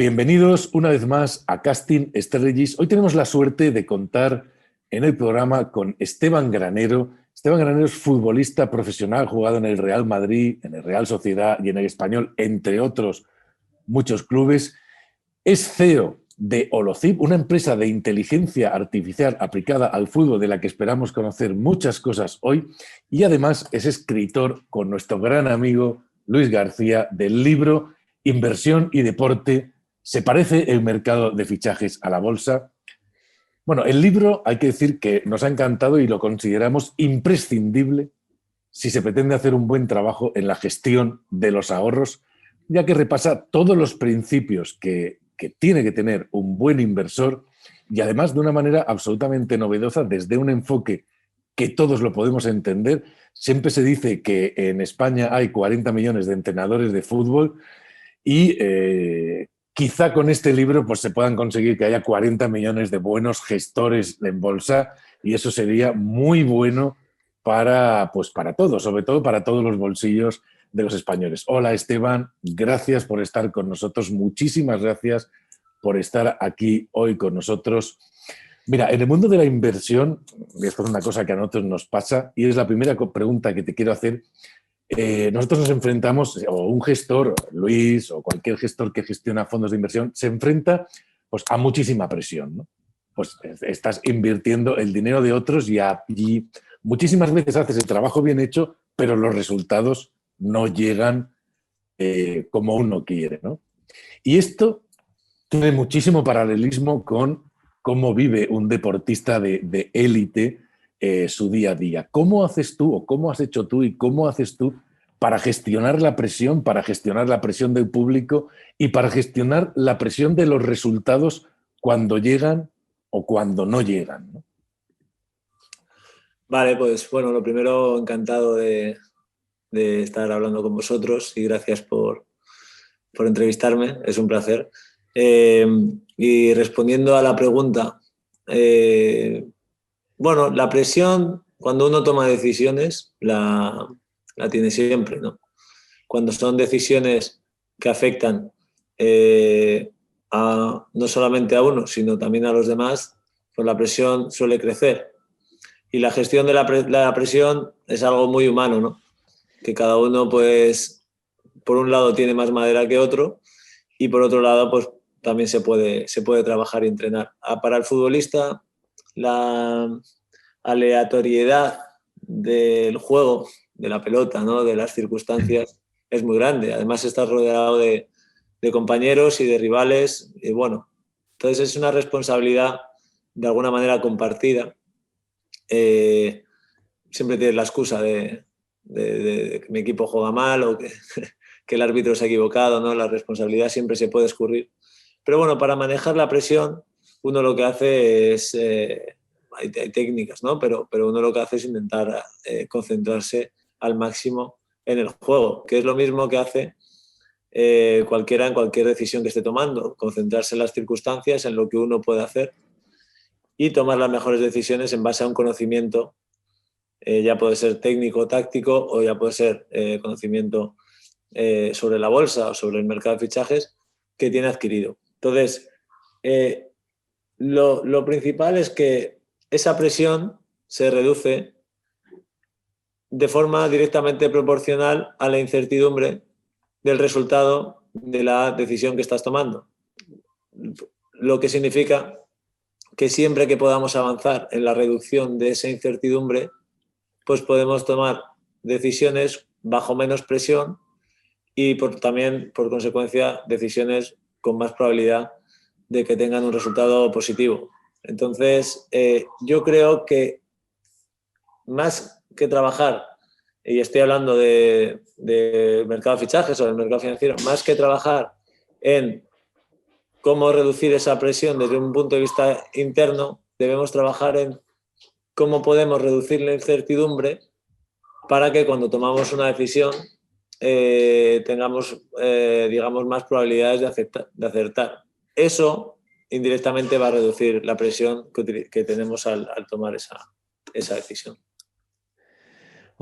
Bienvenidos una vez más a Casting Strategies. Hoy tenemos la suerte de contar en el programa con Esteban Granero. Esteban Granero es futbolista profesional, jugado en el Real Madrid, en el Real Sociedad y en el Español, entre otros muchos clubes. Es CEO de Holocip, una empresa de inteligencia artificial aplicada al fútbol de la que esperamos conocer muchas cosas hoy. Y además es escritor con nuestro gran amigo Luis García del libro Inversión y Deporte. ¿Se parece el mercado de fichajes a la bolsa? Bueno, el libro hay que decir que nos ha encantado y lo consideramos imprescindible si se pretende hacer un buen trabajo en la gestión de los ahorros, ya que repasa todos los principios que tiene que tener un buen inversor y además de una manera absolutamente novedosa desde un enfoque que todos lo podemos entender. Siempre se dice que en España hay 40 millones de entrenadores de fútbol y quizá con este libro pues, se puedan conseguir que haya 40 millones de buenos gestores en bolsa y eso sería muy bueno para todos, sobre todo para todos los bolsillos de los españoles. Hola Esteban, gracias por estar con nosotros, muchísimas gracias por estar aquí hoy con nosotros. Mira, en el mundo de la inversión, y esto es una cosa que a nosotros nos pasa y es la primera pregunta que te quiero hacer. Nosotros nos enfrentamos, o un gestor, Luis, o cualquier gestor que gestiona fondos de inversión, se enfrenta pues, a muchísima presión, ¿no? Pues estás invirtiendo el dinero de otros y muchísimas veces haces el trabajo bien hecho, pero los resultados no llegan como uno quiere, ¿no? Y esto tiene muchísimo paralelismo con cómo vive un deportista de élite su día a día. ¿Cómo haces tú o cómo has hecho tú y cómo haces tú para gestionar la presión del público y para gestionar la presión de los resultados cuando llegan o cuando no llegan, ¿no? Vale, pues bueno, lo primero, encantado de estar hablando con vosotros y gracias por entrevistarme, es un placer. Y respondiendo a la pregunta, bueno, la presión cuando uno toma decisiones la tiene siempre, ¿no? Cuando son decisiones que afectan no solamente a uno, sino también a los demás, pues la presión suele crecer. Y la gestión de la presión es algo muy humano, ¿no? Que cada uno, pues, por un lado tiene más madera que otro y por otro lado, pues, también se puede trabajar y entrenar. Para el futbolista, la aleatoriedad del juego, de la pelota, ¿no? De las circunstancias, es muy grande. Además, estás rodeado de compañeros y de rivales. Y bueno, entonces es una responsabilidad de alguna manera compartida. Siempre tienes la excusa de que mi equipo juega mal o que el árbitro se ha equivocado, ¿no? La responsabilidad siempre se puede escurrir. Pero bueno, para manejar la presión, uno lo que hace es... hay técnicas, ¿no? Pero uno lo que hace es intentar concentrarse al máximo en el juego, que es lo mismo que hace cualquiera en cualquier decisión que esté tomando, concentrarse en las circunstancias, en lo que uno puede hacer y tomar las mejores decisiones en base a un conocimiento, ya puede ser técnico, táctico o ya puede ser conocimiento sobre la bolsa o sobre el mercado de fichajes que tiene adquirido. Entonces, lo principal es que esa presión se reduce de forma directamente proporcional a la incertidumbre del resultado de la decisión que estás tomando. Lo que significa que siempre que podamos avanzar en la reducción de esa incertidumbre, pues podemos tomar decisiones bajo menos presión y también, por consecuencia, decisiones con más probabilidad de que tengan un resultado positivo. Entonces, yo creo que más que trabajar, y estoy hablando de mercado de fichajes o del mercado financiero, más que trabajar en cómo reducir esa presión desde un punto de vista interno, debemos trabajar en cómo podemos reducir la incertidumbre para que cuando tomamos una decisión tengamos, digamos, más probabilidades de acertar. Eso indirectamente va a reducir la presión que tenemos al tomar esa decisión.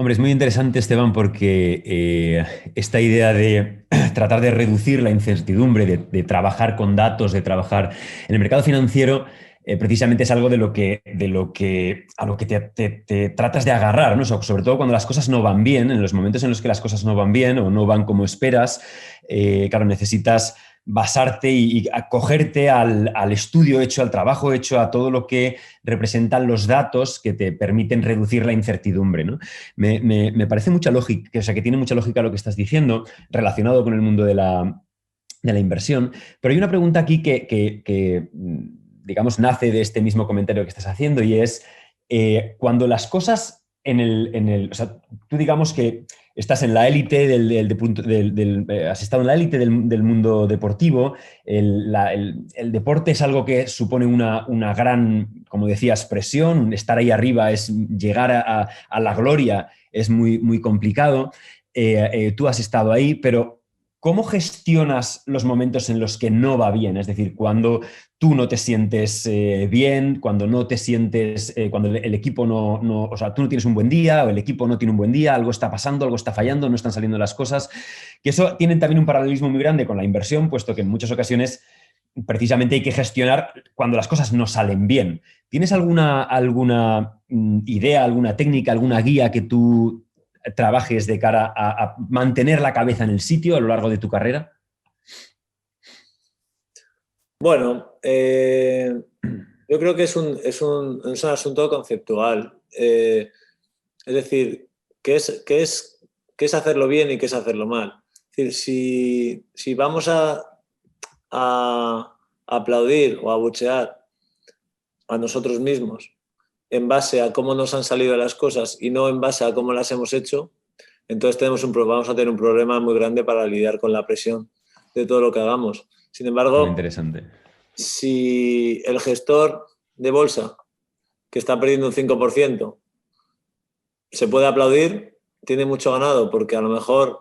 Hombre, es muy interesante, Esteban, porque esta idea de tratar de reducir la incertidumbre, de trabajar con datos, de trabajar en el mercado financiero, precisamente es algo a lo que te tratas de agarrar, ¿no? Sobre todo cuando las cosas no van bien, en los momentos en los que las cosas no van bien o no van como esperas, claro, necesitas basarte y acogerte al estudio hecho, al trabajo hecho, a todo lo que representan los datos que te permiten reducir la incertidumbre, ¿no? Me parece mucha lógica, o sea, que tiene mucha lógica lo que estás diciendo relacionado con el mundo de la inversión, pero hay una pregunta aquí que, digamos, nace de este mismo comentario que estás haciendo y es, cuando las cosas o sea, tú digamos que estás en la élite has estado en la élite del mundo deportivo, el deporte es algo que supone una gran, como decías, presión, estar ahí arriba es llegar a la gloria, es muy, muy complicado. Tú has estado ahí, pero ¿cómo gestionas los momentos en los que no va bien? Es decir, cuando tú no te sientes bien, cuando no te sientes, cuando el equipo o sea, tú no tienes un buen día o el equipo no tiene un buen día, algo está pasando, algo está fallando, no están saliendo las cosas. Que eso tiene también un paralelismo muy grande con la inversión, puesto que en muchas ocasiones precisamente hay que gestionar cuando las cosas no salen bien. ¿Tienes alguna idea, alguna técnica, alguna guía que tú trabajes de cara a mantener la cabeza en el sitio a lo largo de tu carrera? Bueno, yo creo que es un asunto conceptual. Es decir, ¿qué es hacerlo bien y qué es hacerlo mal? Es decir, si vamos a aplaudir o a abuchear a nosotros mismos en base a cómo nos han salido las cosas y no en base a cómo las hemos hecho, entonces vamos a tener un problema muy grande para lidiar con la presión de todo lo que hagamos. Sin Muy embargo, interesante. si el gestor de bolsa, que está perdiendo un 5%, se puede aplaudir, tiene mucho ganado, porque a lo mejor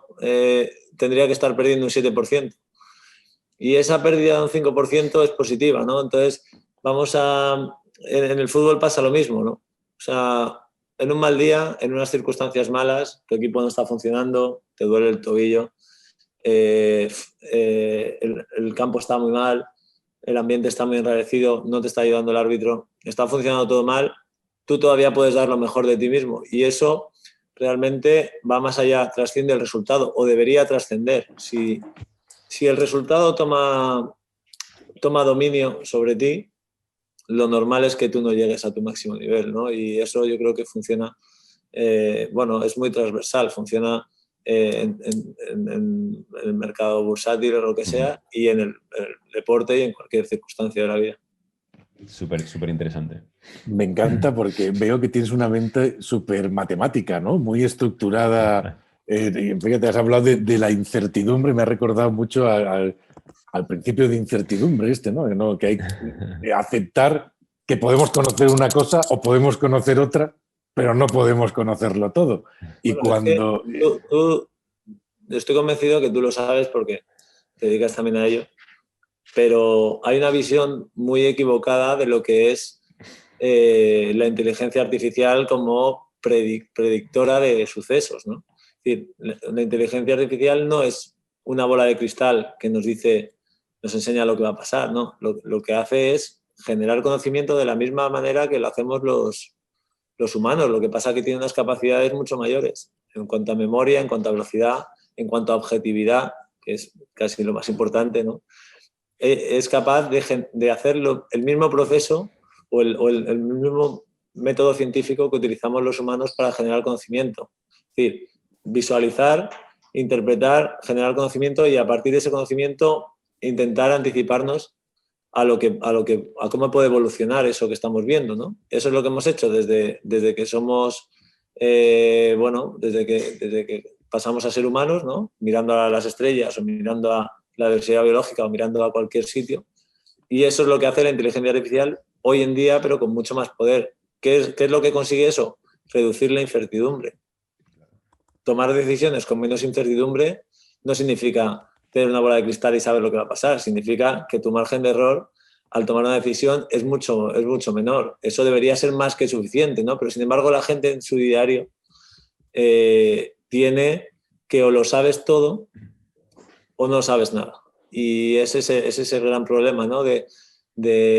tendría que estar perdiendo un 7%. Y esa pérdida de un 5% es positiva, ¿no? Entonces, en el fútbol pasa lo mismo, ¿no? O sea, en un mal día, en unas circunstancias malas, tu equipo no está funcionando, te duele el tobillo, el campo está muy mal, el ambiente está muy enrarecido, no te está ayudando el árbitro, está funcionando todo mal, tú todavía puedes dar lo mejor de ti mismo. Y eso realmente va más allá, trasciende el resultado, o debería trascender. Si el resultado toma dominio sobre ti, lo normal es que tú no llegues a tu máximo nivel, ¿no? Y eso yo creo que funciona, bueno, es muy transversal, funciona en el mercado bursátil o lo que sea, y en el deporte y en cualquier circunstancia de la vida. Súper, súper interesante. Me encanta porque veo que tienes una mente súper matemática, ¿no? Muy estructurada. Fíjate, has hablado de la incertidumbre, me ha recordado mucho al principio de incertidumbre ¿no? Que hay que aceptar que podemos conocer una cosa o podemos conocer otra, pero no podemos conocerlo todo. Y Bueno, es que cuando... tú estoy convencido que tú lo sabes porque te dedicas también a ello, pero hay una visión muy equivocada de lo que es la inteligencia artificial como predictora de sucesos, ¿no? Es decir, la inteligencia artificial no es una bola de cristal que nos enseña lo que va a pasar, ¿no? Lo que hace es generar conocimiento de la misma manera que lo hacemos los humanos. Lo que pasa es que tiene unas capacidades mucho mayores en cuanto a memoria, en cuanto a velocidad, en cuanto a objetividad, que es casi lo más importante, ¿no? Es capaz de hacer el mismo proceso o el mismo método científico que utilizamos los humanos para generar conocimiento. Es decir, visualizar, interpretar, generar conocimiento y a partir de ese conocimiento intentar anticiparnos a cómo puede evolucionar eso que estamos viendo, ¿no? Eso es lo que hemos hecho desde que somos, desde que pasamos a ser humanos, ¿no? Mirando a las estrellas o mirando a la diversidad biológica o mirando a cualquier sitio. Y eso es lo que hace la inteligencia artificial hoy en día, pero con mucho más poder. ¿Qué es lo que consigue eso? Reducir la incertidumbre. Tomar decisiones con menos incertidumbre no significa tener una bola de cristal y saber lo que va a pasar. Significa que tu margen de error al tomar una decisión es mucho menor. Eso debería ser más que suficiente, ¿no? Pero sin embargo la gente en su diario tiene que o lo sabes todo o no sabes nada. Y ese es el gran problema, ¿no? de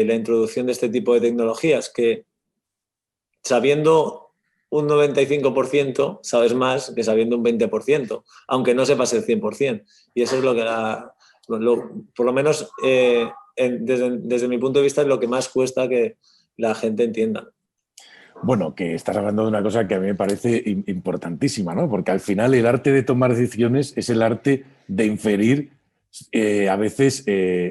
la introducción de este tipo de tecnologías, que sabiendo un 95% sabes más que sabiendo un 20%, aunque no sepas el 100%. Y eso es lo que por lo menos desde mi punto de vista es lo que más cuesta que la gente entienda. Bueno, que estás hablando de una cosa que a mí me parece importantísima, ¿no? Porque al final el arte de tomar decisiones es el arte de inferir a veces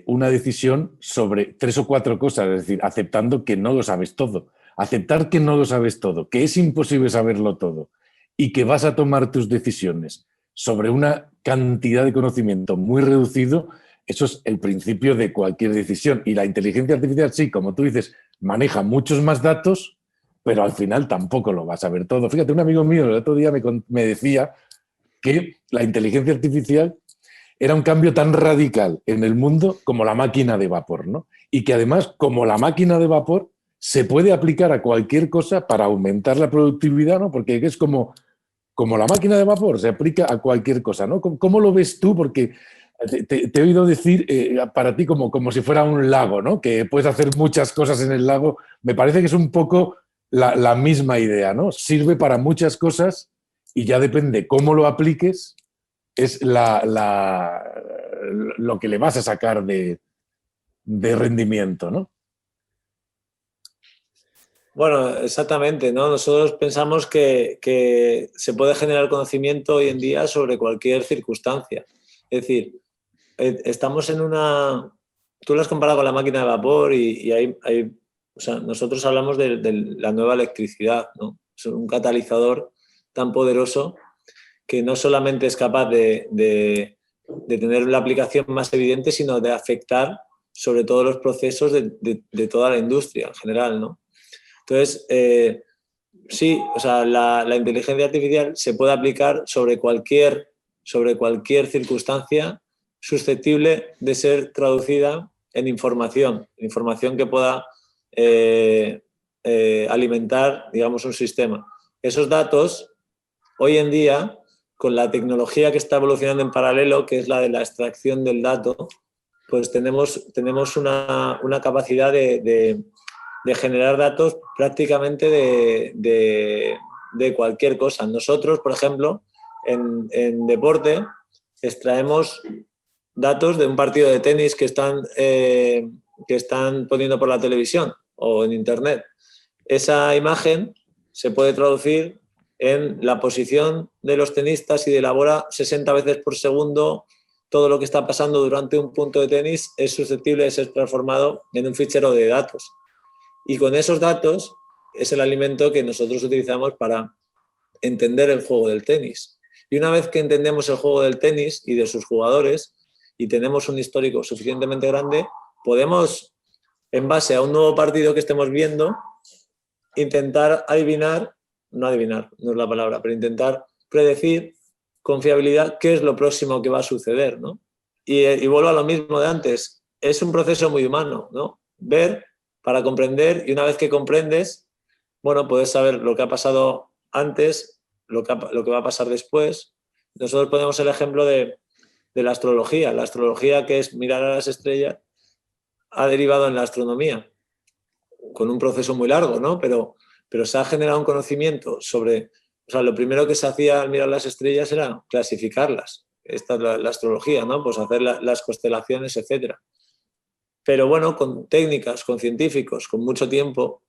una decisión sobre 3 o 4 cosas, es decir, aceptando que no lo sabes todo. Aceptar que no lo sabes todo, que es imposible saberlo todo y que vas a tomar tus decisiones sobre una cantidad de conocimiento muy reducido, eso es el principio de cualquier decisión. Y la inteligencia artificial, sí, como tú dices, maneja muchos más datos, pero al final tampoco lo vas a ver todo. Fíjate, un amigo mío el otro día me decía que la inteligencia artificial era un cambio tan radical en el mundo como la máquina de vapor, ¿no? Y que además, como la máquina de vapor, se puede aplicar a cualquier cosa para aumentar la productividad, ¿no? Porque es como la máquina de vapor, se aplica a cualquier cosa, ¿no? ¿Cómo lo ves tú? Porque te he oído decir para ti como si fuera un lago, ¿no? Que puedes hacer muchas cosas en el lago. Me parece que es un poco la misma idea, ¿no? Sirve para muchas cosas y ya depende cómo lo apliques, es lo que le vas a sacar de rendimiento, ¿no? Bueno, exactamente, ¿no? Nosotros pensamos que se puede generar conocimiento hoy en día sobre cualquier circunstancia. Es decir, estamos en una... Tú lo has comparado con la máquina de vapor y o sea, nosotros hablamos de la nueva electricidad, ¿no? Es un catalizador tan poderoso que no solamente es capaz de tener la aplicación más evidente, sino de afectar sobre todos los procesos de toda la industria en general, ¿no? Entonces, sí, o sea, la inteligencia artificial se puede aplicar sobre cualquier circunstancia susceptible de ser traducida en información que pueda alimentar, digamos, un sistema. Esos datos, hoy en día, con la tecnología que está evolucionando en paralelo, que es la de la extracción del dato, pues tenemos una capacidad de generar datos prácticamente de cualquier cosa. Nosotros, por ejemplo, en deporte, extraemos datos de un partido de tenis que están poniendo por la televisión o en internet. Esa imagen se puede traducir en la posición de los tenistas y elabora 60 veces por segundo todo lo que está pasando durante un punto de tenis es susceptible de ser transformado en un fichero de datos. Y con esos datos es el alimento que nosotros utilizamos para entender el juego del tenis. Y una vez que entendemos el juego del tenis y de sus jugadores y tenemos un histórico suficientemente grande, podemos, en base a un nuevo partido que estemos viendo, intentar no es la palabra, pero intentar predecir con fiabilidad qué es lo próximo que va a suceder, ¿no? Y vuelvo a lo mismo de antes, es un proceso muy humano, ¿no? Ver para comprender, y una vez que comprendes, bueno, puedes saber lo que ha pasado antes, lo que va a pasar después. Nosotros ponemos el ejemplo de la astrología. La astrología, que es mirar a las estrellas, ha derivado en la astronomía, con un proceso muy largo, ¿no? Pero se ha generado un conocimiento sobre... O sea, lo primero que se hacía al mirar las estrellas era clasificarlas. Esta es la astrología, ¿no? Pues hacer las constelaciones, etcétera. Pero bueno, con técnicas, con científicos, con mucho tiempo,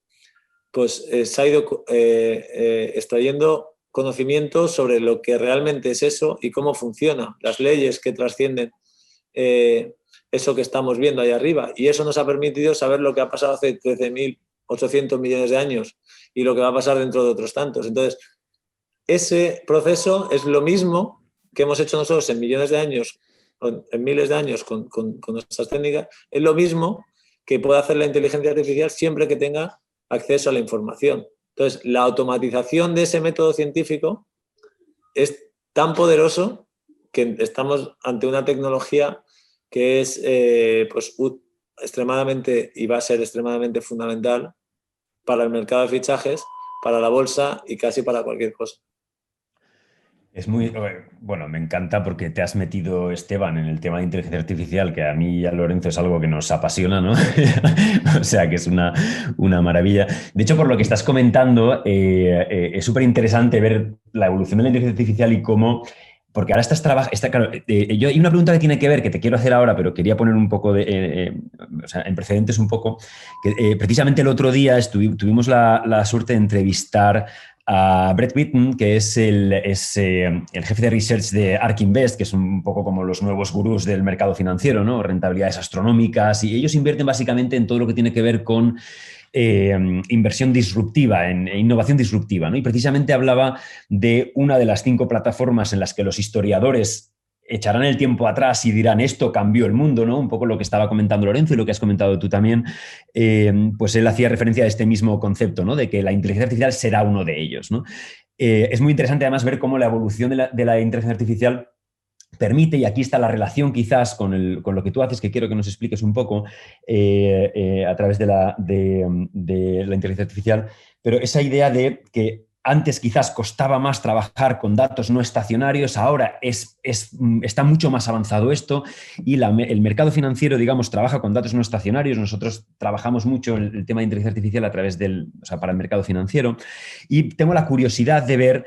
pues se ha ido extrayendo conocimientos sobre lo que realmente es eso y cómo funciona, las leyes que trascienden eso que estamos viendo ahí arriba. Y eso nos ha permitido saber lo que ha pasado hace 13.800 millones de años y lo que va a pasar dentro de otros tantos. Entonces, ese proceso es lo mismo que hemos hecho nosotros en millones de años, en miles de años con nuestras técnicas, es lo mismo que puede hacer la inteligencia artificial siempre que tenga acceso a la información. Entonces, la automatización de ese método científico es tan poderoso que estamos ante una tecnología que es pues, extremadamente y va a ser extremadamente fundamental para el mercado de fichajes, para la bolsa y casi para cualquier cosa. Es muy, bueno, me encanta porque te has metido, Esteban, en el tema de inteligencia artificial, que a mí y a Lorenzo es algo que nos apasiona, ¿no? O sea, que es una maravilla. De hecho, por lo que estás comentando, es súper interesante ver la evolución de la inteligencia artificial y cómo, porque ahora estás trabajando, claro, hay una pregunta que tiene que ver, que te quiero hacer ahora, pero quería poner un poco o sea, en precedentes un poco, que precisamente el otro día tuvimos la suerte de entrevistar a Brett Whitman, que es el jefe de research de ARK Invest, que es un poco como los nuevos gurús del mercado financiero, ¿no? Rentabilidades astronómicas, y ellos invierten básicamente en todo lo que tiene que ver con inversión disruptiva, en innovación disruptiva, ¿no? Y precisamente hablaba de una de las 5 plataformas en las que los historiadores echarán el tiempo atrás y dirán esto cambió el mundo, ¿no? Un poco lo que estaba comentando Lorenzo y lo que has comentado tú también, pues él hacía referencia a este mismo concepto, ¿no? De que la inteligencia artificial será uno de ellos, ¿no? Es muy interesante además ver cómo la evolución de la inteligencia artificial permite, y aquí está la relación quizás con lo que tú haces, que quiero que nos expliques un poco a través de la inteligencia artificial, pero esa idea de que antes quizás costaba más trabajar con datos no estacionarios, ahora está mucho más avanzado esto y el mercado financiero, digamos, trabaja con datos no estacionarios. Nosotros trabajamos mucho el tema de inteligencia artificial a través o sea, para el mercado financiero, y tengo la curiosidad de ver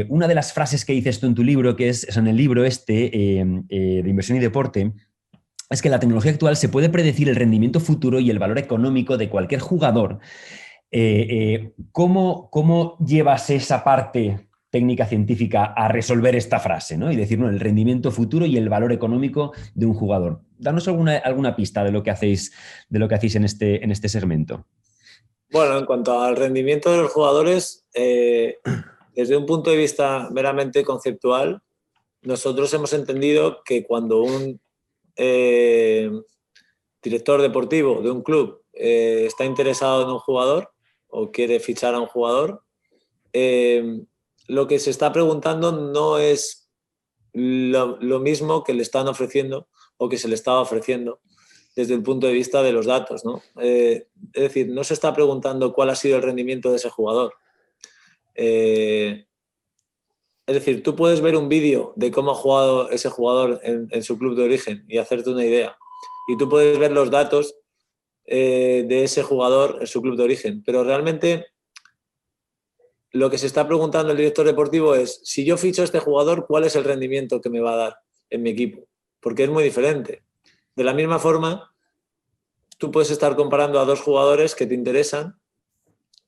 una de las frases que dices tú en tu libro, que es en el libro de inversión y deporte, es que la tecnología actual se puede predecir el rendimiento futuro y el valor económico de cualquier jugador. ¿Cómo llevas esa parte técnica científica a resolver esta frase, ¿no? Y decir, no, el rendimiento futuro y el valor económico de un jugador. Danos alguna pista de lo que hacéis en este segmento. Bueno, en cuanto al rendimiento de los jugadores, desde un punto de vista meramente conceptual, nosotros hemos entendido que cuando un director deportivo de un club está interesado en un jugador o quiere fichar a un jugador, lo que se está preguntando no es lo mismo que le están ofreciendo o que se le estaba ofreciendo desde el punto de vista de los datos, ¿no? Es decir, no se está preguntando cuál ha sido el rendimiento de ese jugador. Es decir, tú puedes ver un vídeo de cómo ha jugado ese jugador en su club de origen y hacerte una idea. Y tú puedes ver los datos de ese jugador en su club de origen. Pero realmente lo que se está preguntando el director deportivo es, si yo ficho a este jugador, ¿cuál es el rendimiento que me va a dar en mi equipo? Porque es muy diferente. De la misma forma, tú puedes estar comparando a 2 jugadores que te interesan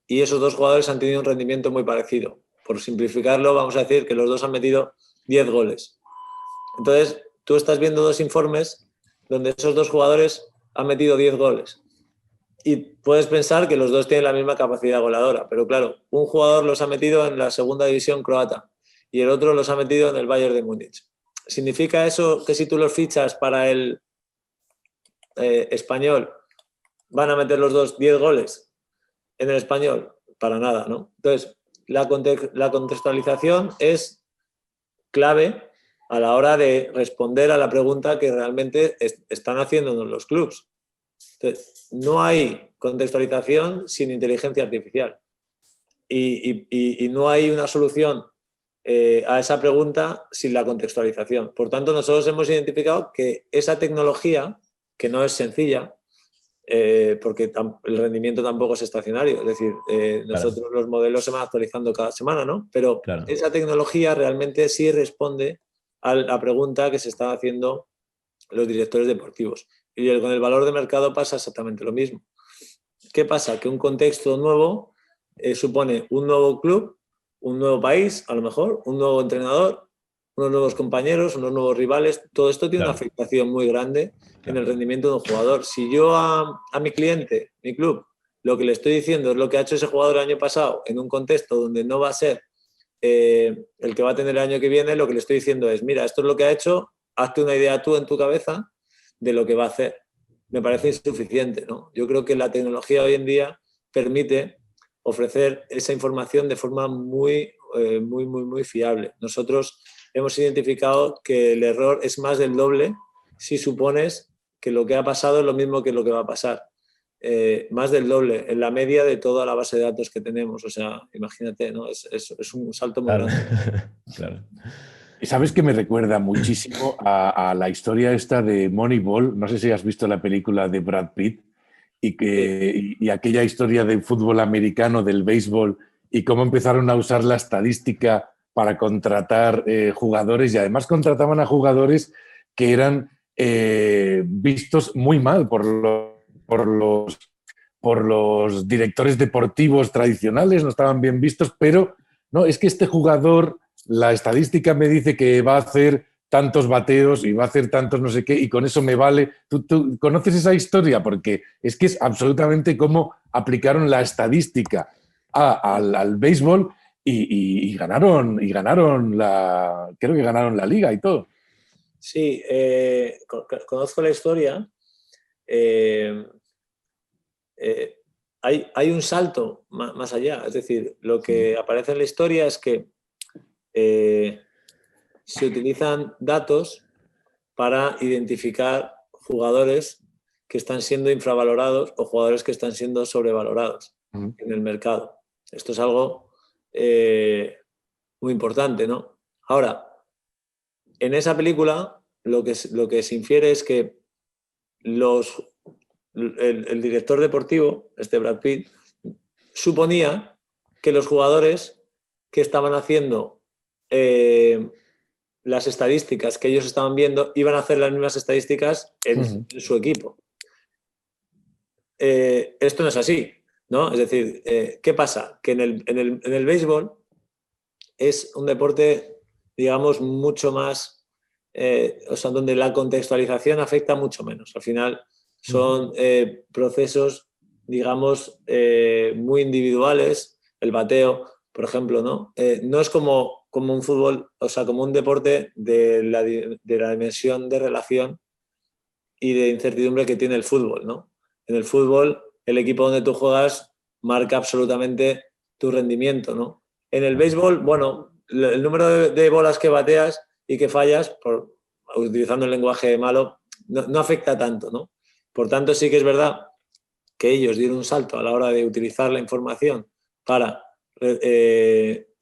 y esos 2 jugadores han tenido un rendimiento muy parecido. Por simplificarlo, vamos a decir que los 2 han metido 10 goles. Entonces, tú estás viendo 2 informes donde esos 2 jugadores han metido 10 goles. Y puedes pensar que los 2 tienen la misma capacidad goleadora, pero claro, un jugador los ha metido en la segunda división croata y el otro los ha metido en el Bayern de Múnich. ¿Significa eso que si tú los fichas para el español van a meter los 2 10 goles en el español? Para nada, ¿no? Entonces, la contextualización es clave a la hora de responder a la pregunta que realmente están haciéndonos los clubs. Entonces, no hay contextualización sin inteligencia artificial y no hay una solución a esa pregunta sin la contextualización. Por tanto, nosotros hemos identificado que esa tecnología, que no es sencilla, porque el rendimiento tampoco es estacionario, es decir, nosotros claro, los modelos se van actualizando cada semana, ¿no? Pero claro, esa tecnología realmente sí responde a la pregunta que se están haciendo los directores deportivos. Y con el valor de mercado pasa exactamente lo mismo. ¿Qué pasa? Que un contexto nuevo supone un nuevo club, un nuevo país, a lo mejor, un nuevo entrenador, unos nuevos compañeros, unos nuevos rivales. Todo esto tiene una afectación muy grande en el rendimiento de un jugador. Si yo a mi cliente, mi club, lo que le estoy diciendo es lo que ha hecho ese jugador el año pasado en un contexto donde no va a ser el que va a tener el año que viene, lo que le estoy diciendo es, mira, esto es lo que ha hecho, hazte una idea tú en tu cabeza de lo que va a hacer. Me parece insuficiente, ¿no? Yo creo que la tecnología hoy en día permite ofrecer esa información de forma muy fiable. Nosotros hemos identificado que el error es más del doble si supones que lo que ha pasado es lo mismo que lo que va a pasar. más del doble en la media de toda la base de datos que tenemos. O sea, imagínate, ¿no? Es un salto muy Claro. grande. Claro. Y sabes que me recuerda muchísimo a la historia esta de Moneyball. No sé si has visto la película de Brad Pitt y aquella historia del fútbol americano, del béisbol, y cómo empezaron a usar la estadística para contratar jugadores, y además contrataban a jugadores que eran vistos muy mal por los directores deportivos tradicionales, no estaban bien vistos, pero no, es que este jugador, la estadística me dice que va a hacer tantos bateos y va a hacer tantos no sé qué, y con eso me vale. ¿Tú conoces esa historia? Porque es que es absolutamente cómo aplicaron la estadística al béisbol y ganaron creo que ganaron la liga y todo. Sí, conozco la historia. Hay un salto más allá. Es decir, lo que aparece en la historia es que se utilizan datos para identificar jugadores que están siendo infravalorados o jugadores que están siendo sobrevalorados en el mercado. Esto es algo muy importante, ¿no? Ahora, en esa película lo que se infiere es que el director deportivo, Brad Pitt, suponía que los jugadores que estaban haciendo las estadísticas que ellos estaban viendo iban a hacer las mismas estadísticas en su equipo. Esto no es así, ¿no? Es decir, ¿qué pasa? Que en el béisbol es un deporte, digamos, mucho más, o sea, donde la contextualización afecta mucho menos. Al final son procesos, digamos, muy individuales. El bateo, por ejemplo, ¿no? No es como un fútbol, o sea, como un deporte de la dimensión de relación y de incertidumbre que tiene el fútbol, ¿no? En el fútbol, el equipo donde tú juegas marca absolutamente tu rendimiento, ¿no? En el béisbol, bueno, el número de bolas que bateas y que fallas, utilizando el lenguaje malo, no afecta tanto, ¿no? Por tanto, sí que es verdad que ellos dieron un salto a la hora de utilizar la información para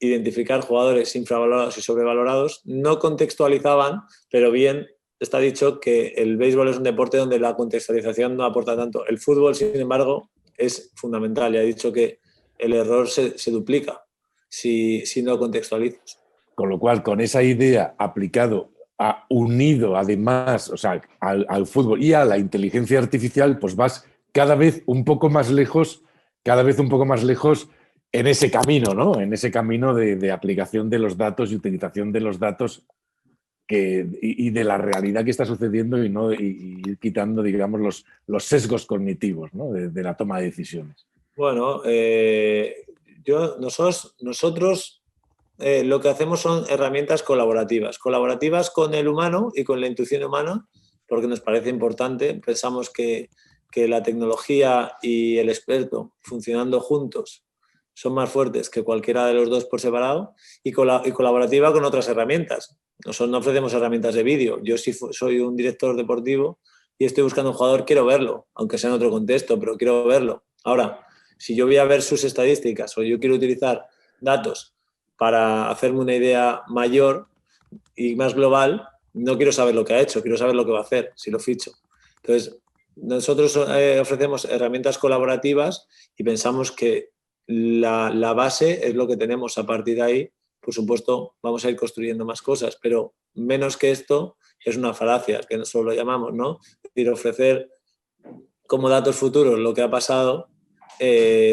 identificar jugadores infravalorados y sobrevalorados. No contextualizaban, pero bien está dicho que el béisbol es un deporte donde la contextualización no aporta tanto. El fútbol, sin embargo, es fundamental y ha dicho que el error se duplica si no contextualizas. Con lo cual, con esa idea unido además, o sea, al fútbol y a la inteligencia artificial, pues vas cada vez un poco más lejos en ese camino, ¿no? En ese camino de aplicación de los datos y utilización de los datos y de la realidad que está sucediendo y ir quitando, digamos, los sesgos cognitivos, ¿no? de la toma de decisiones. Bueno, nosotros lo que hacemos son herramientas colaborativas con el humano y con la intuición humana, porque nos parece importante. Pensamos que la tecnología y el experto funcionando juntos son más fuertes que cualquiera de los dos por separado, y colaborativa con otras herramientas. Nosotros no ofrecemos herramientas de vídeo. Yo sí soy un director deportivo y estoy buscando un jugador, quiero verlo, aunque sea en otro contexto, pero quiero verlo. Ahora, si yo voy a ver sus estadísticas o yo quiero utilizar datos para hacerme una idea mayor y más global, no quiero saber lo que ha hecho, quiero saber lo que va a hacer, si lo ficho. Entonces, nosotros ofrecemos herramientas colaborativas y pensamos que la base es lo que tenemos. A partir de ahí, por supuesto, vamos a ir construyendo más cosas, pero menos que esto es una falacia, que nosotros lo llamamos, ¿no? Es decir, ofrecer como datos futuros lo que ha pasado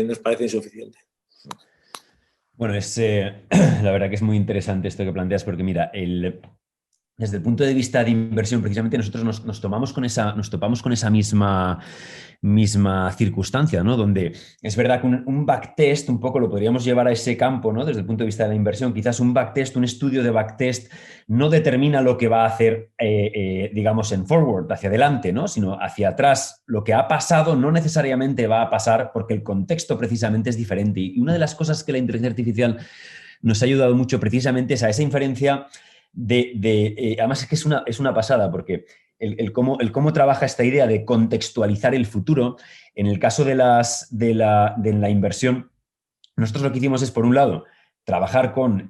nos parece insuficiente. Bueno, la verdad que es muy interesante esto que planteas, porque mira, desde el punto de vista de inversión, precisamente nosotros nos topamos con esa misma circunstancia, ¿no? Donde es verdad que un backtest un poco lo podríamos llevar a ese campo, ¿no? Desde el punto de vista de la inversión. Quizás un backtest, un estudio de backtest no determina lo que va a hacer, digamos, en forward, hacia adelante, ¿no? Sino hacia atrás. Lo que ha pasado no necesariamente va a pasar porque el contexto precisamente es diferente. Y una de las cosas que la inteligencia artificial nos ha ayudado mucho precisamente es a esa inferencia además es que es una pasada, porque el cómo trabaja esta idea de contextualizar el futuro. En el caso de la inversión, nosotros lo que hicimos es, por un lado, trabajar con,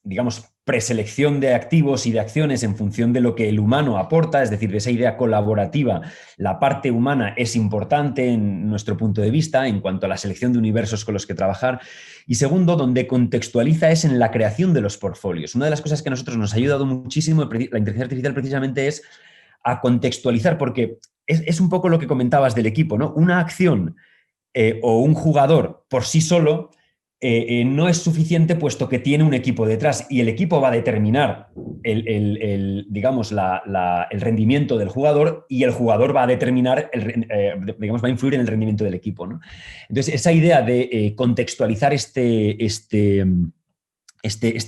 digamos, preselección de activos y de acciones en función de lo que el humano aporta, es decir, de esa idea colaborativa. La parte humana es importante en nuestro punto de vista en cuanto a la selección de universos con los que trabajar. Y segundo, donde contextualiza es en la creación de los portfolios. Una de las cosas que a nosotros nos ha ayudado muchísimo la inteligencia artificial precisamente es a contextualizar, porque es un poco lo que comentabas del equipo, ¿no? Una acción o un jugador por sí solo no es suficiente, puesto que tiene un equipo detrás y el equipo va a determinar digamos, el rendimiento del jugador y el jugador va a determinar, digamos, va a influir en el rendimiento del equipo, ¿no? Entonces, esa idea de contextualizar este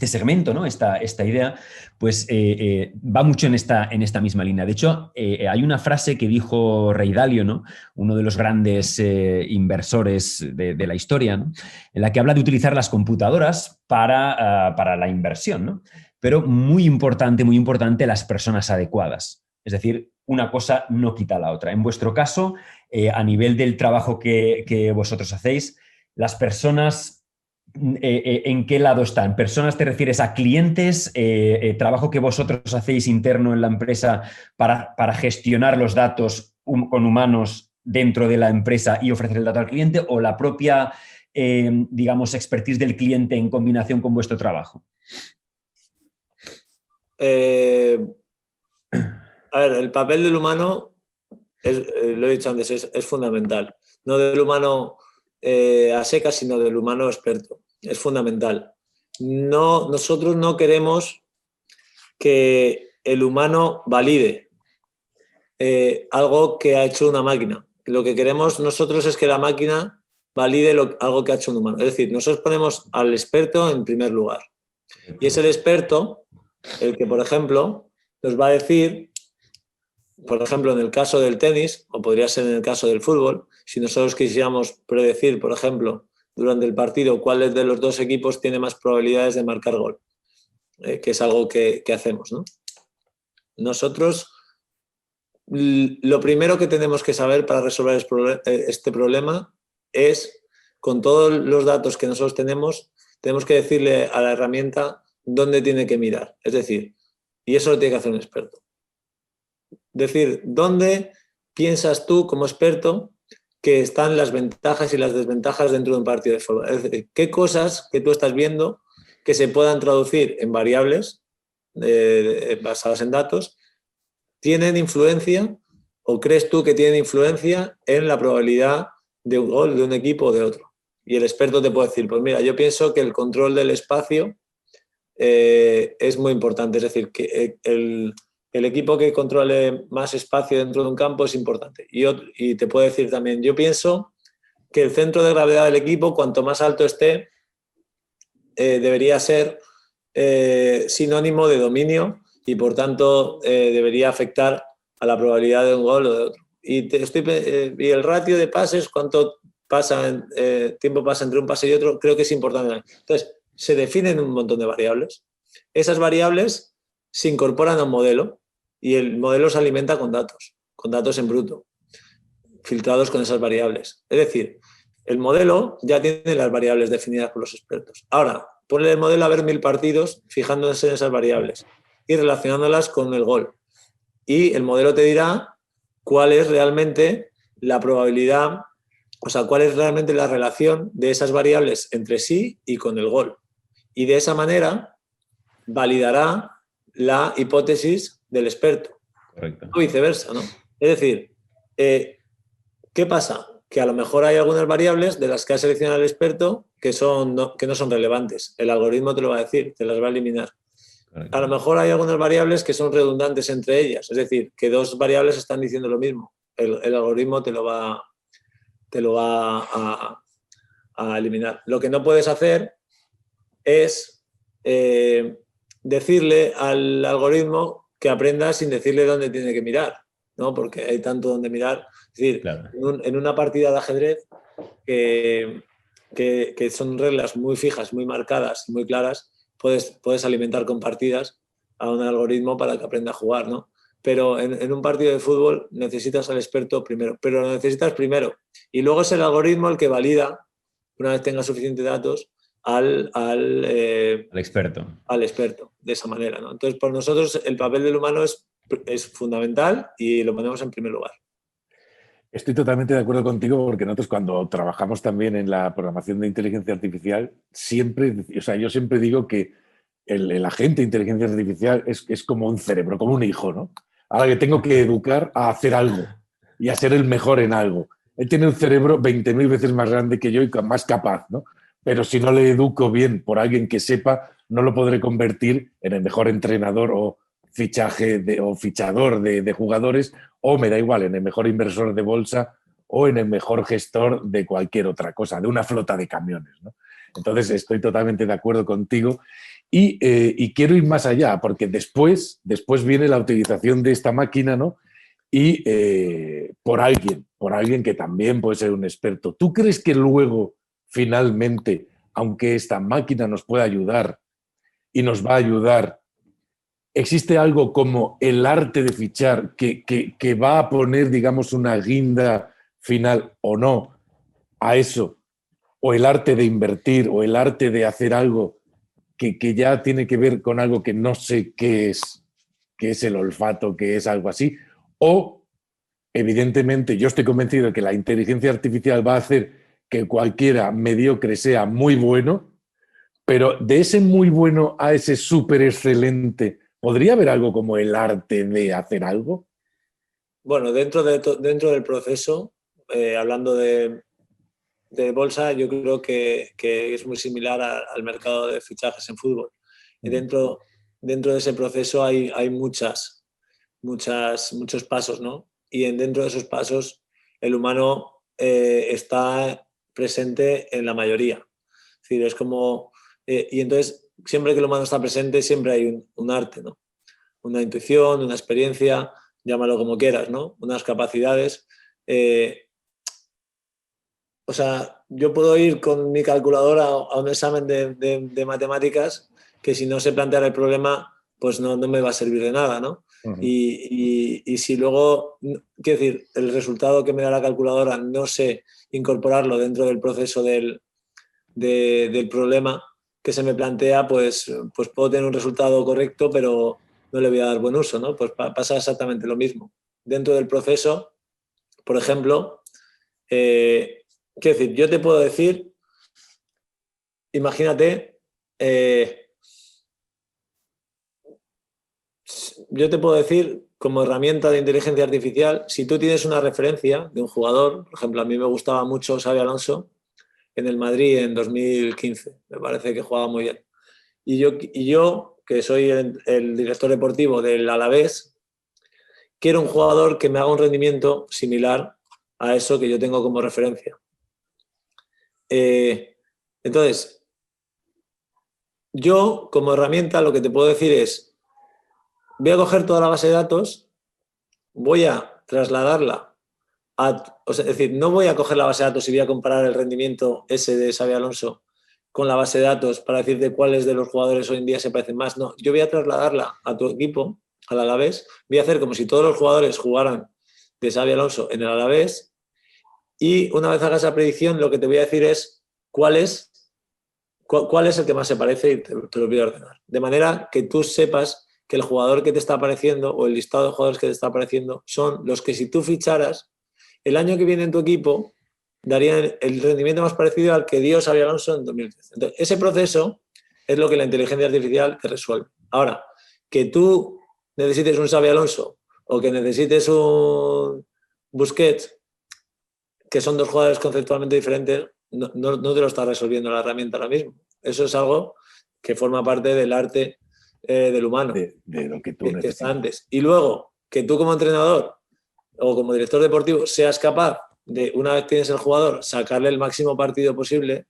segmento, ¿no? Esta idea, pues va mucho en esta misma línea. De hecho, hay una frase que dijo Ray Dalio, ¿no? Uno de los grandes inversores de la historia, ¿no? En la que habla de utilizar las computadoras para la inversión, ¿no? Pero muy importante, las personas adecuadas. Es decir, una cosa no quita la otra. En vuestro caso, a nivel del trabajo que vosotros hacéis, las personas... ¿En qué lado están? ¿Personas te refieres a clientes? ¿Trabajo que vosotros hacéis interno en la empresa para gestionar los datos con humanos dentro de la empresa y ofrecer el dato al cliente? ¿O la propia, digamos, expertise del cliente en combinación con vuestro trabajo? A ver, el papel del humano, lo he dicho antes, es fundamental. No del humano a secas, sino del humano experto. Es fundamental. Nosotros no queremos que el humano valide algo que ha hecho una máquina. Lo que queremos nosotros es que la máquina valide algo que ha hecho un humano. Es decir, nosotros ponemos al experto en primer lugar. Y es el experto el que, por ejemplo, nos va a decir, por ejemplo, en el caso del tenis, o podría ser en el caso del fútbol, si nosotros quisiéramos predecir, por ejemplo, durante el partido cuál de los dos equipos tiene más probabilidades de marcar gol, que es algo que hacemos, ¿no? Nosotros, lo primero que tenemos que saber para resolver este problema es, con todos los datos que nosotros tenemos que decirle a la herramienta dónde tiene que mirar. Es decir, y eso lo tiene que hacer un experto. Decir, ¿dónde piensas tú como experto que están las ventajas y las desventajas dentro de un partido de fútbol? Es decir, ¿qué cosas que tú estás viendo que se puedan traducir en variables basadas en datos tienen influencia, o crees tú que tienen influencia en la probabilidad de un gol de un equipo o de otro? Y el experto te puede decir, pues mira, yo pienso que el control del espacio es muy importante. Es decir, que el equipo que controle más espacio dentro de un campo es importante. Y te puede decir también, yo pienso que el centro de gravedad del equipo, cuanto más alto esté, debería ser sinónimo de dominio y, por tanto, debería afectar a la probabilidad de un gol o de otro. Y el ratio de pases, cuánto tiempo pasa entre un pase y otro, creo que es importante. Entonces, se definen un montón de variables. Esas variables se incorporan a un modelo y el modelo se alimenta con datos en bruto, filtrados con esas variables. Es decir, el modelo ya tiene las variables definidas por los expertos. Ahora, ponle el modelo a ver 1000 partidos fijándose en esas variables y relacionándolas con el gol. Y el modelo te dirá cuál es realmente la probabilidad, o sea, cuál es realmente la relación de esas variables entre sí y con el gol. Y de esa manera validará la hipótesis del experto. Correcto. O viceversa, ¿no? Es decir, ¿qué pasa? Que a lo mejor hay algunas variables de las que ha seleccionado el experto que no son relevantes. El algoritmo te lo va a decir, te las va a eliminar. Correcto. A lo mejor hay algunas variables que son redundantes entre ellas, es decir, que dos variables están diciendo lo mismo. El algoritmo te lo va a eliminar. Lo que no puedes hacer es decirle al algoritmo que aprenda sin decirle dónde tiene que mirar, ¿no? Porque hay tanto donde mirar. Es decir, Claro. en una partida de ajedrez que son reglas muy fijas, muy marcadas y muy claras, puedes alimentar con partidas a un algoritmo para que aprenda a jugar, ¿no? pero en un partido de fútbol necesitas al experto primero, pero lo necesitas primero. Y luego es el algoritmo el que valida, una vez tenga suficientes datos, al experto. Al experto, de esa manera, ¿no? Entonces, por nosotros el papel del humano es fundamental y lo ponemos en primer lugar. Estoy totalmente de acuerdo contigo porque nosotros cuando trabajamos también en la programación de inteligencia artificial, siempre, o sea, yo siempre digo que el agente de inteligencia artificial es como un cerebro, como un hijo, ¿no? Ahora que tengo que educar a hacer algo y a ser el mejor en algo. Él tiene un cerebro 20.000 veces más grande que yo y más capaz, ¿no? Pero si no le educo bien por alguien que sepa, no lo podré convertir en el mejor entrenador o o fichador de jugadores, o me da igual, en el mejor inversor de bolsa o en el mejor gestor de cualquier otra cosa, de una flota de camiones, ¿no? Entonces estoy totalmente de acuerdo contigo y quiero ir más allá, porque después viene la utilización de esta máquina, ¿no? Y por alguien que también puede ser un experto. ¿Tú crees que luego, finalmente, aunque esta máquina nos pueda ayudar y nos va a ayudar, existe algo como el arte de fichar que va a poner, digamos, una guinda final o no a eso? O el arte de invertir o el arte de hacer algo que ya tiene que ver con algo que no sé qué es el olfato, que es algo así. O, evidentemente, yo estoy convencido de que la inteligencia artificial va a hacer que cualquiera mediocre sea muy bueno, pero de ese muy bueno a ese súper excelente, ¿podría haber algo como el arte de hacer algo? Bueno, dentro del proceso, hablando de bolsa, yo creo que es muy similar al mercado de fichajes en fútbol. Y dentro de ese proceso hay muchos pasos, ¿no? Y dentro de esos pasos el humano está presente en la mayoría. Es decir, es como... y entonces, siempre que el humano está presente, siempre hay un arte, ¿no? Una intuición, una experiencia, llámalo como quieras, ¿no? Unas capacidades. O sea, yo puedo ir con mi calculadora a un examen de matemáticas que si no se planteara el problema, pues no me va a servir de nada, ¿no? Uh-huh. Y si luego, quiero decir, el resultado que me da la calculadora no sé incorporarlo dentro del proceso del problema que se me plantea, pues puedo tener un resultado correcto, pero no le voy a dar buen uso, ¿no? Pues pasa exactamente lo mismo. Dentro del proceso, por ejemplo, quiero decir, yo te puedo decir, imagínate, yo te puedo decir como herramienta de inteligencia artificial, si tú tienes una referencia de un jugador, por ejemplo, a mí me gustaba mucho Xabi Alonso en el Madrid en 2015, me parece que jugaba muy bien. Y yo que soy el director deportivo del Alavés, quiero un jugador que me haga un rendimiento similar a eso que yo tengo como referencia. Entonces, yo como herramienta lo que te puedo decir es, voy a coger toda la base de datos, voy a trasladarla o sea, es decir, no voy a coger la base de datos y voy a comparar el rendimiento ese de Xabi Alonso con la base de datos para decirte cuáles de los jugadores hoy en día se parecen más. No, yo voy a trasladarla a tu equipo, al Alavés, voy a hacer como si todos los jugadores jugaran de Xabi Alonso en el Alavés y una vez hagas esa predicción lo que te voy a decir es cuál es el que más se parece y te lo voy a ordenar. De manera que tú sepas que el jugador que te está apareciendo o el listado de jugadores que te está apareciendo son los que si tú ficharas, el año que viene en tu equipo darían el rendimiento más parecido al que dio Xabi Alonso en 2013. Entonces, ese proceso es lo que la inteligencia artificial te resuelve. Ahora, que tú necesites un Xabi Alonso o que necesites un Busquets, que son dos jugadores conceptualmente diferentes, no te lo está resolviendo la herramienta ahora mismo. Eso es algo que forma parte del arte del humano. De lo que tú necesitas. Que está antes. Y luego, que tú como entrenador o como director deportivo seas capaz de, una vez tienes el jugador, sacarle el máximo partido posible,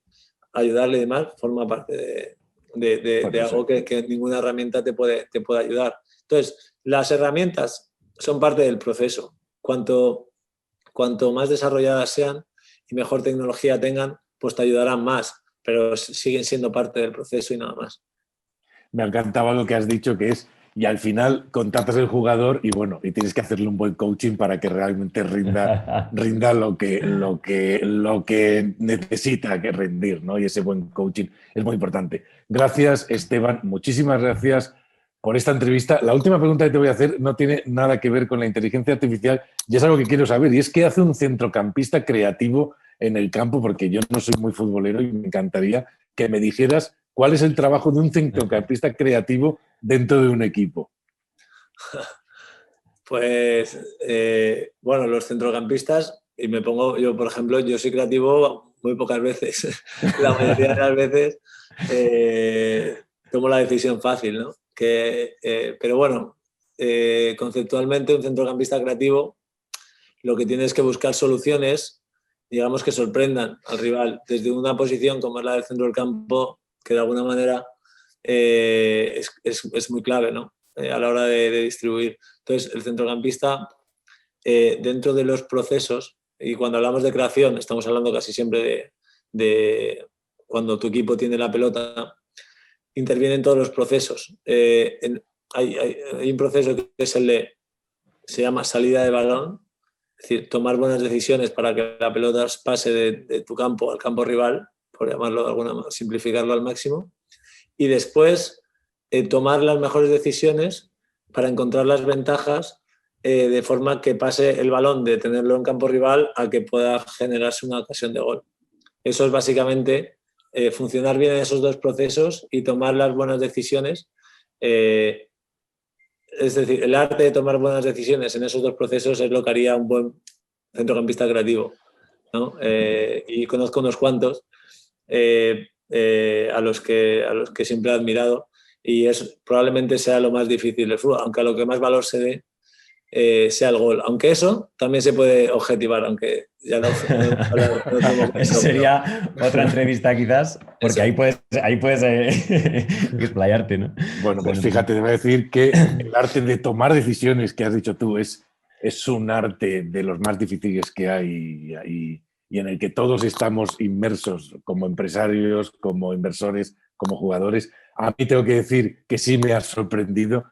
ayudarle y demás, forma parte de algo que ninguna herramienta te puede ayudar. Entonces, las herramientas son parte del proceso. Cuanto más desarrolladas sean y mejor tecnología tengan, pues te ayudarán más, pero siguen siendo parte del proceso y nada más. Me encantaba lo que has dicho, que es y al final contratas el jugador y bueno, y tienes que hacerle un buen coaching para que realmente rinda lo que necesita que rendir, ¿no? Y ese buen coaching es muy importante. Gracias, Esteban, muchísimas gracias por esta entrevista. La última pregunta que te voy a hacer no tiene nada que ver con la inteligencia artificial y es algo que quiero saber, y es qué hace un centrocampista creativo en el campo, porque yo no soy muy futbolero y me encantaría que me dijeras cuál es el trabajo de un centrocampista creativo dentro de un equipo. Pues, bueno, los centrocampistas, y me pongo, yo por ejemplo, yo soy creativo muy pocas veces. La mayoría de las veces tomo la decisión fácil, ¿no? Pero bueno, conceptualmente un centrocampista creativo lo que tiene es que buscar soluciones, digamos, que sorprendan al rival desde una posición como es la del centro del campo, que de alguna manera es muy clave, ¿no? A la hora de distribuir. Entonces, el centrocampista, dentro de los procesos, y cuando hablamos de creación, estamos hablando casi siempre de cuando tu equipo tiene la pelota, intervienen todos los procesos. Hay un proceso que es se llama salida de balón, es decir, tomar buenas decisiones para que la pelota pase de tu campo al campo rival, por llamarlo de alguna manera, simplificarlo al máximo, y después tomar las mejores decisiones para encontrar las ventajas de forma que pase el balón de tenerlo en campo rival a que pueda generarse una ocasión de gol. Eso es básicamente funcionar bien en esos dos procesos y tomar las buenas decisiones. Es decir, el arte de tomar buenas decisiones en esos dos procesos es lo que haría un buen centrocampista creativo, ¿no? Y conozco unos cuantos a los que siempre he admirado y probablemente sea lo más difícil del fútbol, aunque a lo que más valor se dé sea el gol. Aunque eso también se puede objetivar, aunque ya no Eso sería otra entrevista quizás, porque ahí puedes explayarte, ¿no? Bueno, pues fíjate, te voy a decir que el arte de tomar decisiones que has dicho tú es un arte de los más difíciles que hay y en el que todos estamos inmersos como empresarios, como inversores, como jugadores. A mí tengo que decir que sí me ha sorprendido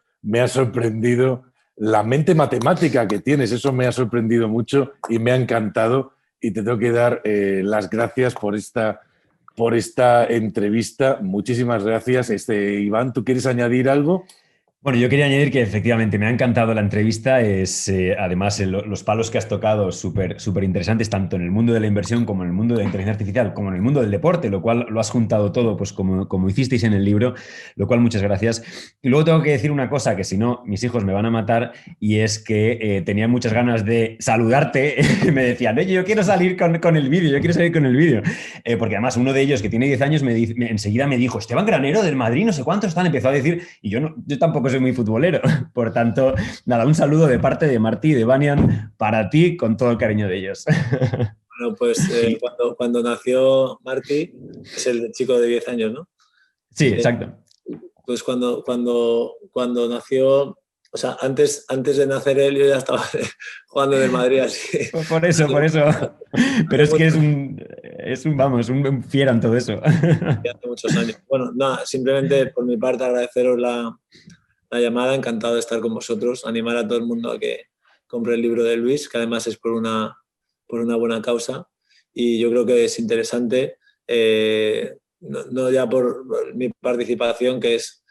la mente matemática que tienes, eso me ha sorprendido mucho y me ha encantado y te tengo que dar las gracias por esta entrevista. Muchísimas gracias. Iván, ¿tú quieres añadir algo? Bueno, yo quería añadir que efectivamente me ha encantado la entrevista. Además, los palos que has tocado súper interesantes, tanto en el mundo de la inversión como en el mundo de la inteligencia artificial, como en el mundo del deporte, lo cual lo has juntado todo, pues como hicisteis en el libro, lo cual muchas gracias. Y luego tengo que decir una cosa que si no, mis hijos me van a matar, y es que tenía muchas ganas de saludarte. Me decían, oye, yo quiero salir con el vídeo, porque además uno de ellos, que tiene 10 años, enseguida me dijo, Esteban Granero del Madrid, no sé cuántos están, empezó a decir, y yo tampoco soy muy futbolero. Por tanto, nada, un saludo de parte de Martí y de Banian para ti con todo el cariño de ellos. Bueno, pues cuando nació Martí, es el chico de 10 años, ¿no? Sí, exacto. Pues cuando nació, o sea, antes de nacer él, yo ya estaba jugando en el Madrid así. Por eso. Pero es que es un fiera en todo eso. Hace muchos años. Bueno, nada, simplemente por mi parte agradeceros la llamada, encantado de estar con vosotros, animar a todo el mundo a que compre el libro de Luis, que además es por una buena causa y yo creo que es interesante, no ya por mi participación, que es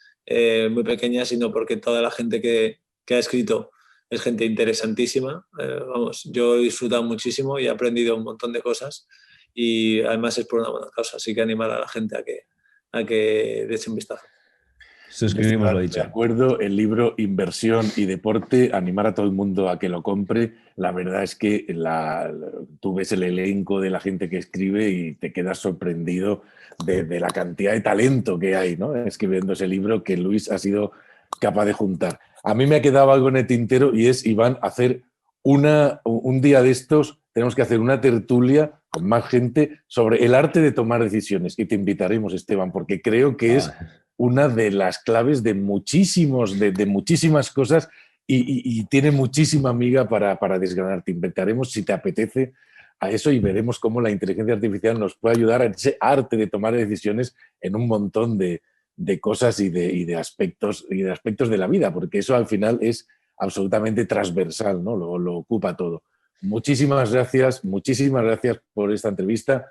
muy pequeña, sino porque toda la gente que ha escrito es gente interesantísima. Vamos, yo he disfrutado muchísimo y he aprendido un montón de cosas y además es por una buena causa, así que animar a la gente a que le eche un vistazo. Suscribimos lo dicho. De acuerdo, el libro Inversión y Deporte, animar a todo el mundo a que lo compre. La verdad es que tú ves el elenco de la gente que escribe y te quedas sorprendido de la cantidad de talento que hay, ¿no? Escribiendo ese libro que Luis ha sido capaz de juntar. A mí me ha quedado algo en el tintero y es, Iván, hacer un día de estos, tenemos que hacer una tertulia con más gente sobre el arte de tomar decisiones. Y te invitaremos, Esteban, porque creo que es una de las claves de muchísimas cosas y tiene muchísima miga para desgranar. Te inventaremos, si te apetece, a eso y veremos cómo la inteligencia artificial nos puede ayudar a ese arte de tomar decisiones en un montón de de cosas y de aspectos de la vida, porque eso al final es absolutamente transversal, ¿no? Lo ocupa todo. Muchísimas gracias por esta entrevista.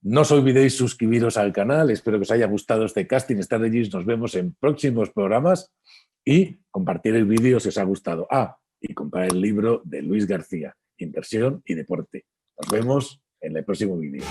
No os olvidéis suscribiros al canal, espero que os haya gustado este Casting Strategies, nos vemos en próximos programas y compartir el vídeo si os ha gustado. Y comprar el libro de Luis García, Inversión y Deporte. Nos vemos en el próximo vídeo.